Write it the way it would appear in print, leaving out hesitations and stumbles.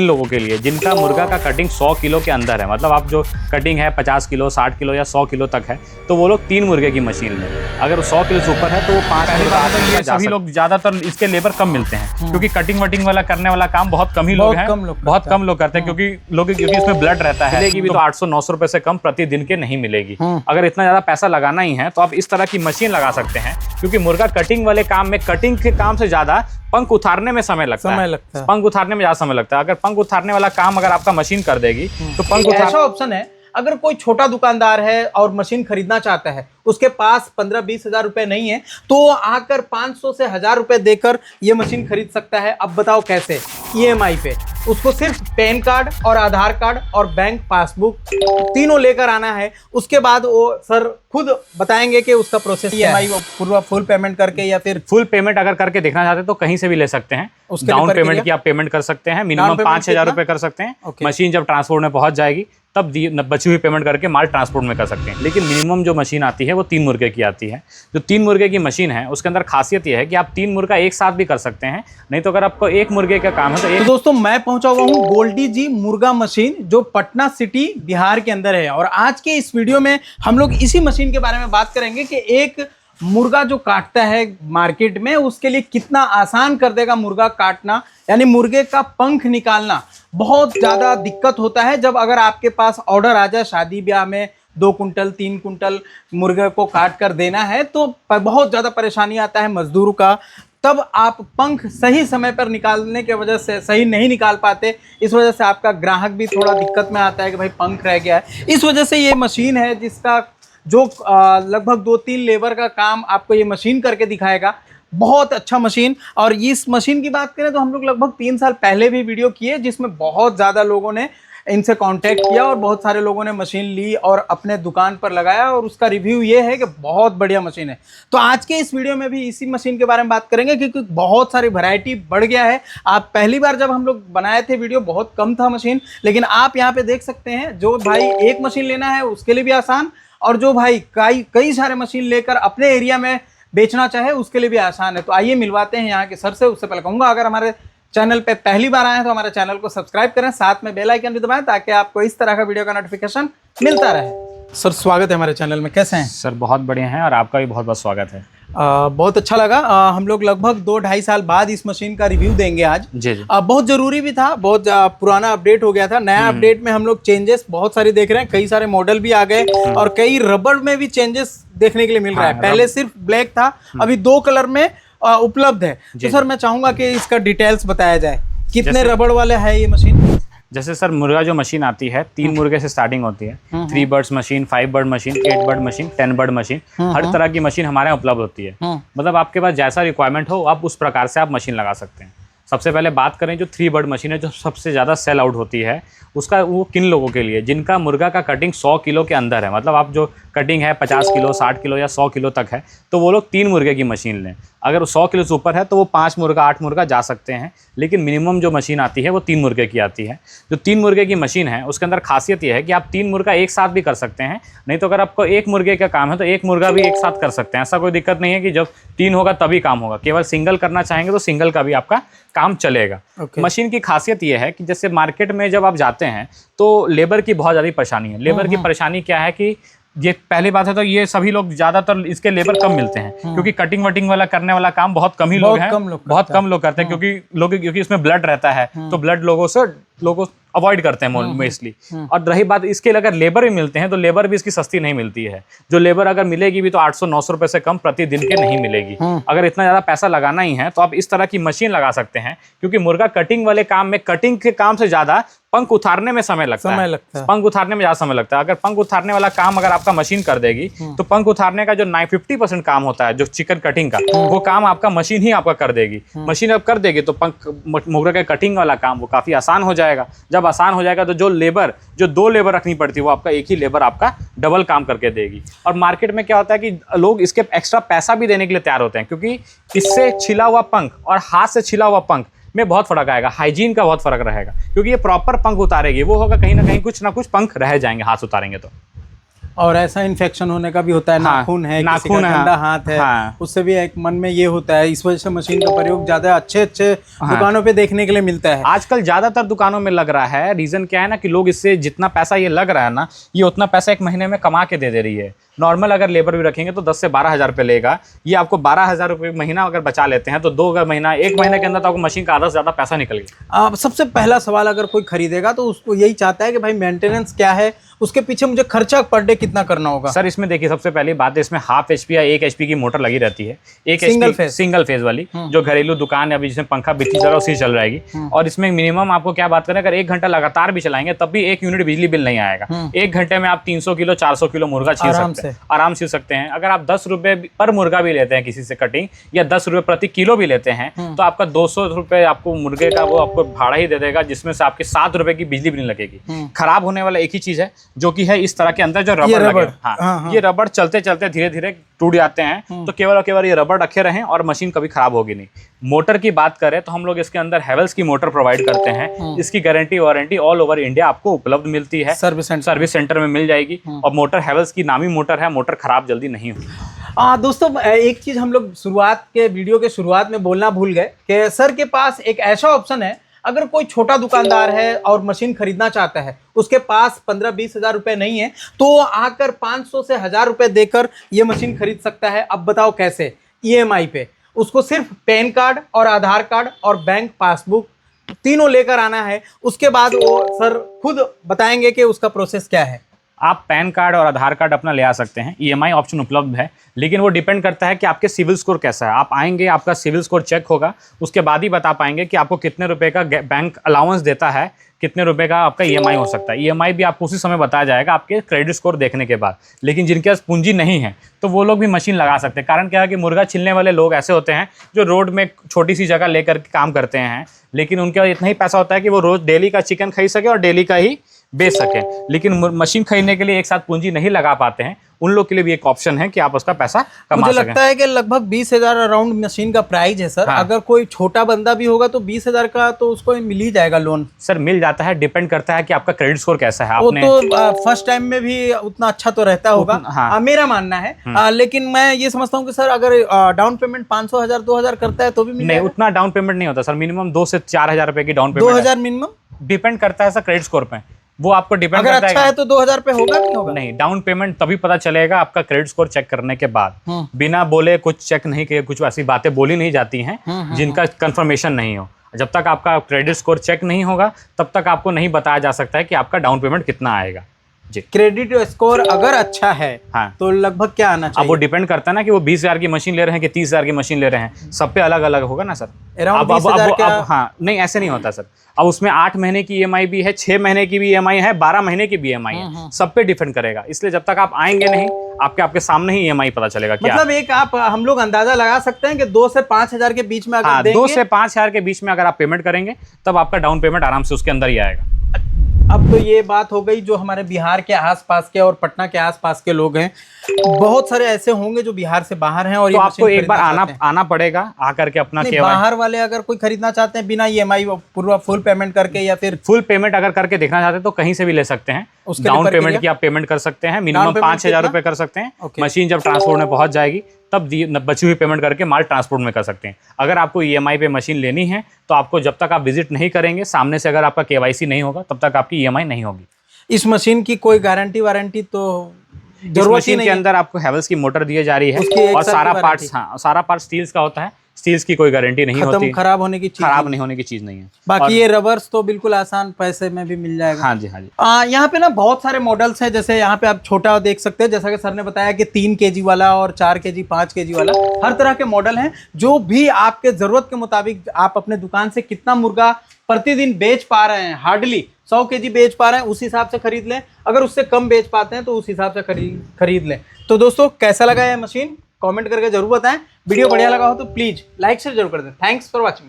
लोगों के लिए जिनका मुर्गा का कटिंग 100 किलो के अंदर है, मतलब आप जो कटिंग है 50 किलो 60 किलो या 100 किलो तक है, तो वो लोग 3 मुर्गे की मशीन लें। अगर 100 किलो से ऊपर है तो वो 5 मुर्गा। सभी लोग ज़्यादातर इसके लेबर कम मिलते हैं क्योंकि कटिंग वटिंग वाला करने वाला काम बहुत कम ही लोग हैं, बहुत कम लोग करते हैं क्योंकि इसमें ब्लड रहता है। मिलेगी भी तो 800-900 रुपए से कम प्रतिदिन के नहीं मिलेगी। अगर इतना ज़्यादा पैसा लगाना ही है तो आप इस तरह की मशीन लगा सकते हैं, क्योंकि मुर्गा कटिंग वाले काम में, कटिंग के काम से ज़्यादा पंख उतारने में समय लगता है। पंख उतारने में ज्यादा समय लगता है। अगर पंख उतारने वाला काम अगर आपका मशीन कर देगी तो पंख ऐसा ऑप्शन है, अगर कोई छोटा दुकानदार है और मशीन खरीदना चाहता है, उसके पास 15-20 हजार रुपए नहीं है, तो आकर 500 से 1000 रुपए देकर ये मशीन खरीद सकता है। अब बताओ कैसे? EMI पे। उसको सिर्फ पैन कार्ड और आधार कार्ड और बैंक पासबुक तीनों लेकर आना है। उसके बाद वो सर खुद बताएंगे कि उसका प्रोसेस EMI पूरा फुल पेमेंट करके या फिर फुल पेमेंट अगर करके देखना चाहते हैं तो कहीं से भी ले सकते हैं। डाउन पेमेंट की आप पेमेंट कर सकते हैं, मिनिमम 5000 रुपए कर सकते हैं। मशीन जब ट्रांसपोर्ट में पहुंच जाएगी तब बची हुई पेमेंट करके माल ट्रांसपोर्ट में कर सकते हैं। लेकिन मिनिमम जो मशीन आती है वो 3 मुर्गे की आती है। जो 3 मुर्गे की मशीन है उसके अंदर खासियत यह है कि आप 3 मुर्गा एक साथ भी कर सकते हैं, नहीं तो अगर आपको 1 मुर्गे का काम है तो दोस्तों मैं पहुंचा हुआ हूं गोल्डी जी मुर्गा मशीन, जो पटना सिटी बिहार के अंदर है। और आज के इस वीडियो में हम लोग इसी मशीन के बारे में बात करेंगे कि एक मुर्गा जो काटता है मार्केट में, उसके लिए कितना आसान कर देगा मुर्गा काटना। यानी मुर्गे का पंख निकालना बहुत ज़्यादा दिक्कत होता है जब अगर आपके पास ऑर्डर आ जाए शादी ब्याह में 2 कुंटल 3 कुंटल मुर्गे को काट कर देना है, तो बहुत ज़्यादा परेशानी आता है मजदूर का। तब आप पंख सही समय पर निकालने के वजह से सही नहीं निकाल पाते, इस वजह से आपका ग्राहक भी थोड़ा दिक्कत में आता है कि भाई पंख रह गया है। इस वजह से ये मशीन है जिसका जो लगभग 2-3 लेबर का काम आपको ये मशीन करके दिखाएगा। बहुत अच्छा मशीन। और इस मशीन की बात करें तो हम लोग लगभग 3 साल पहले भी वीडियो किए, जिसमें बहुत ज़्यादा लोगों ने इनसे कांटेक्ट किया और बहुत सारे लोगों ने मशीन ली और अपने दुकान पर लगाया, और उसका रिव्यू ये है कि बहुत बढ़िया मशीन है। तो आज के इस वीडियो में भी इसी मशीन के बारे में बात करेंगे, क्योंकि बहुत सारी वैरायटी बढ़ गया है। आप पहली बार जब हम लोग बनाए थे वीडियो बहुत कम था मशीन, लेकिन आप यहाँ पे देख सकते हैं जो भाई एक मशीन लेना है उसके लिए भी आसान, और जो भाई कई सारे मशीन लेकर अपने एरिया में बेचना चाहे उसके लिए भी आसान है। तो आइए मिलवाते हैं यहाँ के सर से। उससे पहले कहूँगा अगर हमारे चैनल पे पहली बार आए हैं तो हमारे चैनल को सब्सक्राइब करें, साथ में बेल आइकन भी दबाएं ताकि आपको इस तरह का वीडियो का नोटिफिकेशन मिलता रहे। सर स्वागत है हमारे चैनल में, कैसे हैं? सर बहुत बढ़िया है और आपका भी बहुत बहुत स्वागत है। बहुत अच्छा लगा। हम लोग लगभग 2-2.5 साल बाद इस मशीन का रिव्यू देंगे आज। जी जी। बहुत जरूरी भी था, बहुत पुराना अपडेट हो गया था। नया अपडेट में हम लोग चेंजेस बहुत सारे देख रहे हैं, कई सारे मॉडल भी आ गए और कई रबड़ में भी चेंजेस देखने के लिए मिल रहा है। पहले सिर्फ ब्लैक था, अभी 2 कलर में उपलब्ध है। तो सर मैं चाहूंगा कि इसका डिटेल्स बताया जाए, कितने रबड़ वाले है ये मशीन? जैसे सर मुर्गा जो मशीन आती है 3 मुर्गे से स्टार्टिंग होती है। 3 birds machine, 5 bird machine, 8 bird machine, 10 bird machine, हर तरह की मशीन हमारे यहाँ उपलब्ध होती है। मतलब आपके पास जैसा रिक्वायरमेंट हो आप उस प्रकार से आप मशीन लगा सकते हैं। सबसे पहले बात करें जो 3 बर्ड मशीन है, जो सबसे ज़्यादा सेल आउट होती है, उसका वो किन लोगों के लिए जिनका मुर्गा का कटिंग 100 किलो के अंदर है, मतलब आप जो कटिंग है 50 किलो 60 किलो या 100 किलो तक है, तो वो लोग 3 मुर्गे की मशीन लें। अगर 100 किलो से ऊपर है तो वो 5 मुर्गा 8 मुर्गा जा सकते हैं। लेकिन मिनिमम जो मशीन आती है वो 3 मुर्गे की आती है। जो 3 मुर्गे की मशीन है उसके अंदर खासियत यह है कि आप 3 मुर्गा एक साथ भी कर सकते हैं, नहीं तो अगर आपको 1 मुर्गे का काम है तो 1 मुर्गा भी एक साथ कर सकते हैं। ऐसा कोई दिक्कत नहीं है कि जब 3 होगा तभी काम होगा। केवल सिंगल करना चाहेंगे तो सिंगल का भी आपका काम चलेगा। मशीन की खासियत यह है कि जैसे मार्केट में जब आप जाते हैं तो लेबर की बहुत ज़्यादा परेशानी है। लेबर की परेशानी क्या है कि ये पहली बात है तो ये सभी लोग ज़्यादातर इसके लेबर कम मिलते हैं, क्योंकि कटिंग वटिंग वाला करने वाला काम बहुत कम ही लोग हैं, बहुत कम लोग करते हैं, क्योंकि इसमें ब्लड रहता है तो ब्लड लोगों अवॉइड करते हैं मोस्टली। और रही बात इसके अगर लेबर भी मिलते हैं तो लेबर भी इसकी सस्ती नहीं मिलती है। जो लेबर अगर मिलेगी भी तो 800-900 रुपए से कम प्रतिदिन के नहीं मिलेगी। अगर इतना ज़्यादा पैसा लगाना ही है तो आप इस तरह की मशीन लगा सकते हैं, क्योंकि मुर्गा कटिंग वाले काम में, कटिंग के काम से ज़्यादा पंख उतारने में समय लगता है। पंख उतारने में ज़्यादा समय लगता है। अगर पंख उतारने वाला काम अगर आपका मशीन कर देगी तो पंख उतारने का जो 50% काम होता है, जो चिकन कटिंग का, वो काम आपका मशीन ही आपका कर देगी। मशीन अब कर देगी तो पंख मुर्गा के कटिंग वाला काम वो काफ़ी आसान हो जाएगा। जब आसान हो जाएगा तो जो 2 लेबर रखनी पड़ती है वो आपका 1 ही लेबर आपका डबल काम करके देगी। और मार्केट में क्या होता है कि लोग इसके एक्स्ट्रा पैसा भी देने के लिए तैयार होते हैं, क्योंकि इससे छिला हुआ पंख और हाथ से छिला हुआ पंख में बहुत फर्क आएगा, हाइजीन का बहुत फर्क रहेगा, क्योंकि ये प्रॉपर पंख उतारेगी। वो होगा कहीं ना कहीं कुछ ना कुछ पंख रह जाएंगे हाथ उतारेंगे तो। और ऐसा इन्फेक्शन होने का भी होता है, नाखून है, किसी का गंदा हाथ है, उससे भी एक मन में ये होता है। इस वजह से मशीन का प्रयोग ज्यादा अच्छे दुकानों पे देखने के लिए मिलता है। आजकल ज्यादातर दुकानों में लग रहा है। रीजन क्या है ना कि लोग इससे जितना पैसा ये लग रहा है ना, ये उतना पैसा एक महीने में कमा के दे रही है। नॉर्मल अगर लेबर भी रखेंगे तो 10 से 12 हज़ार रुपये लेगा, ये आपको 12,000 रुपये महीना अगर बचा लेते हैं तो 2 महीना 1 महीने के अंदर तो आपको मशीन का आधा से ज्यादा पैसा निकल गया। सबसे पहला सवाल अगर कोई खरीदेगा तो उसको यही चाहता है कि भाई मेंटेनेंस क्या है, उसके पीछे मुझे खर्चा पर डे कितना करना होगा। सर इसमें देखिए, सबसे पहली बात है, इसमें हाफ HP या 1 HP की मोटर लगी रहती है, एक सिंगल फेज वाली, जो घरेलू दुकान अभी जिसमें पंखा बिजली चल रहा है उसी चल रहेगी। और इसमें मिनिमम आपको क्या बात करें, अगर 1 घंटा लगातार भी चलाएंगे तब भी 1 यूनिट बिजली बिल नहीं आएगा। 1 घंटे में आप 300 किलो 400 किलो मुर्गा छील सकते हैं, आराम छील सकते हैं। अगर आप 10 रुपए पर मुर्गा भी लेते हैं किसी से कटिंग, या 10 रुपए प्रति किलो भी लेते हैं, तो आपका 200 रुपए आपको मुर्गे का वो आपको भाड़ा ही दे देगा, जिसमें से आपके 7 रुपए की बिजली बिल लगेगी। खराब होने वाला एक ही चीज है, जो कि है इस तरह के अंदर जो रबड़ लगे। हाँ, ये रबड़ चलते चलते धीरे धीरे टूट जाते हैं, तो केवल और केवल ये रबड़ रखे रहें और मशीन कभी खराब होगी नहीं। मोटर की बात करें तो हम लोग इसके अंदर हेवेल्स की मोटर प्रोवाइड करते हैं। इसकी guarantee warranty all over India आपको उपलब्ध मिलती है, सर्विस सेंटर में मिल जाएगी। और मोटर हेवेल्स की नामी मोटर है, मोटर खराब जल्दी नहीं होगी। दोस्तों एक चीज हम लोग वीडियो के शुरुआत में बोलना भूल गए कि सर के पास एक ऐसा ऑप्शन है, अगर कोई छोटा दुकानदार है और मशीन खरीदना चाहता है, उसके पास 15-20 हज़ार रुपए नहीं है, तो आकर 500 से 1000 रुपए देकर ये मशीन खरीद सकता है। अब बताओ कैसे? EMI पे। उसको सिर्फ पैन कार्ड और आधार कार्ड और बैंक पासबुक तीनों लेकर आना है। उसके बाद वो सर खुद बताएंगे कि उसका प्रोसेस क्या है। आप पैन कार्ड और आधार कार्ड अपना ले आ सकते हैं, EMI ऑप्शन उपलब्ध है, लेकिन वो डिपेंड करता है कि आपके सिविल स्कोर कैसा है। आप आएंगे, आपका सिविल स्कोर चेक होगा, उसके बाद ही बता पाएंगे कि आपको कितने रुपए का बैंक अलाउंस देता है, कितने रुपए का आपका EMI हो सकता है। EMI भी आपको उसी समय बताया जाएगा आपके क्रेडिट स्कोर देखने के बाद। लेकिन जिनके पास पूंजी नहीं है तो वो लोग भी मशीन लगा सकते हैं। कारण क्या है कि मुर्गा छिलने वाले लोग ऐसे होते हैं जो रोड में छोटी सी जगह लेकर काम करते हैं, लेकिन उनके पास इतना ही पैसा होता है कि वो रोज डेली का चिकन खरीद सके और डेली का ही बेच सकें। लेकिन मशीन खरीदने के लिए एक साथ पूंजी नहीं लगा पाते हैं, उन लोग के लिए भी एक ऑप्शन है कि आप उसका पैसा कमा मुझे लगता है कि लगभग 20,000 अराउंड मशीन का प्राइस है सर। हाँ। अगर कोई छोटा बंदा भी होगा तो 20,000 का तो उसको मिल ही जाएगा लोन। सर मिल जाता है, डिपेंड करता है कि आपका क्रेडिट स्कोर कैसा है। वो तो फर्स्ट टाइम में भी उतना अच्छा तो रहता होगा। हाँ। मेरा मानना है। लेकिन मैं ये समझता हूँ कि सर अगर डाउन पेमेंट 500,000 2,000 करता है तो भी नहीं, उतना डाउन पेमेंट नहीं होता सर। मिनिमम 2 से 4,000 रुपए की डाउन पेमेंट। 2,000 मिनिमम डिपेंड करता है सर क्रेडिट स्कोर पे, वो आपको डिपेंड करता है। अगर अच्छा है तो 2,000 पे होगा नहीं होगा? नहीं, डाउन पेमेंट तभी पता चलेगा आपका क्रेडिट स्कोर चेक करने के बाद। बिना बोले कुछ चेक नहीं किए, कुछ ऐसी बातें बोली नहीं जाती हैं जिनका कंफर्मेशन नहीं हो। जब तक आपका क्रेडिट स्कोर चेक नहीं होगा तब तक आपको नहीं बताया जा सकता है कि आपका डाउन पेमेंट कितना आएगा। जी, क्रेडिट स्कोर अगर अच्छा है हाँ, तो लगभग क्या आना चाहिए? अब वो डिपेंड करता है ना कि वो 20,000 की मशीन ले रहे हैं कि 30,000 की मशीन ले रहे हैं, सब पे अलग अलग होगा ना सर। अब हाँ, नहीं ऐसे नहीं होता सर। अब उसमें 8 महीने की EMI भी है, 6 महीने की भी EMI है, 12 महीने की भी EMI है, सब पे डिपेंड करेगा। इसलिए जब तक आप आएंगे नहीं, आपके सामने ही EMI पता चलेगा। मतलब एक हम लोग अंदाजा लगा सकते हैं कि 2 से 5,000 के बीच में अगर देंगे, 2 से 5,000 के बीच में अगर आप पेमेंट करेंगे तब आपका डाउन पेमेंट आराम से उसके अंदर ही आएगा। अब तो ये बात हो गई जो हमारे बिहार के आसपास के और पटना के आसपास के लोग हैं। बहुत सारे ऐसे होंगे जो बिहार से बाहर हैं और तो आपको एक बार आना पड़ेगा, आकर के अपना बाहर वाले अगर कोई खरीदना चाहते हैं बिना EMI पूरा फुल पेमेंट करके, या फिर फुल पेमेंट अगर करके देखना चाहते हैं तो कहीं से भी ले सकते हैं। डाउन पेमेंट की आप पेमेंट कर सकते हैं, मिनिमम 5,000 रुपए कर सकते हैं। मशीन जब ट्रांसपोर्ट में पहुंच जाएगी तब बची हुई पेमेंट करके माल ट्रांसपोर्ट में कर सकते हैं। अगर आपको EMI पे मशीन लेनी है तो आपको जब तक आप विजिट नहीं करेंगे, सामने से अगर आपका KYC नहीं होगा, तब तक आपकी EMI नहीं होगी। इस मशीन की कोई गारंटी वारंटी तो इस मशीन के अंदर आपको हेवेल्स की मोटर दी जा रही है और सारा पार्ट स्टील्स का होता है। स्टील्स की कोई गारंटी नहीं होती, खराब होने की चीज नहीं है। बाकी ये रबर्स तो बिल्कुल आसान पैसे में भी मिल जाएगा। हाँ जी, हाँ जी। यहाँ पे ना बहुत सारे मॉडल्स हैं, जैसे यहाँ पे आप छोटा देख सकते हैं, जैसा कि सर ने बताया कि 3 kg वाला और 4 kg 5 kg वाला, हर तरह के मॉडल हैं। जो भी आपके जरूरत के मुताबिक आप अपने दुकान से कितना मुर्गा प्रतिदिन बेच पा रहे हैं, हार्डली 100 kg बेच पा रहे हैं, उस हिसाब से खरीद लें। अगर उससे कम बेच पाते हैं तो उस हिसाब से खरीद लें। तो दोस्तों कैसा लगा यह मशीन कमेंट करके जरूर बताएं। वीडियो बढ़िया लगा हो तो प्लीज लाइक शेयर जरूर कर दें। Thanks for watching.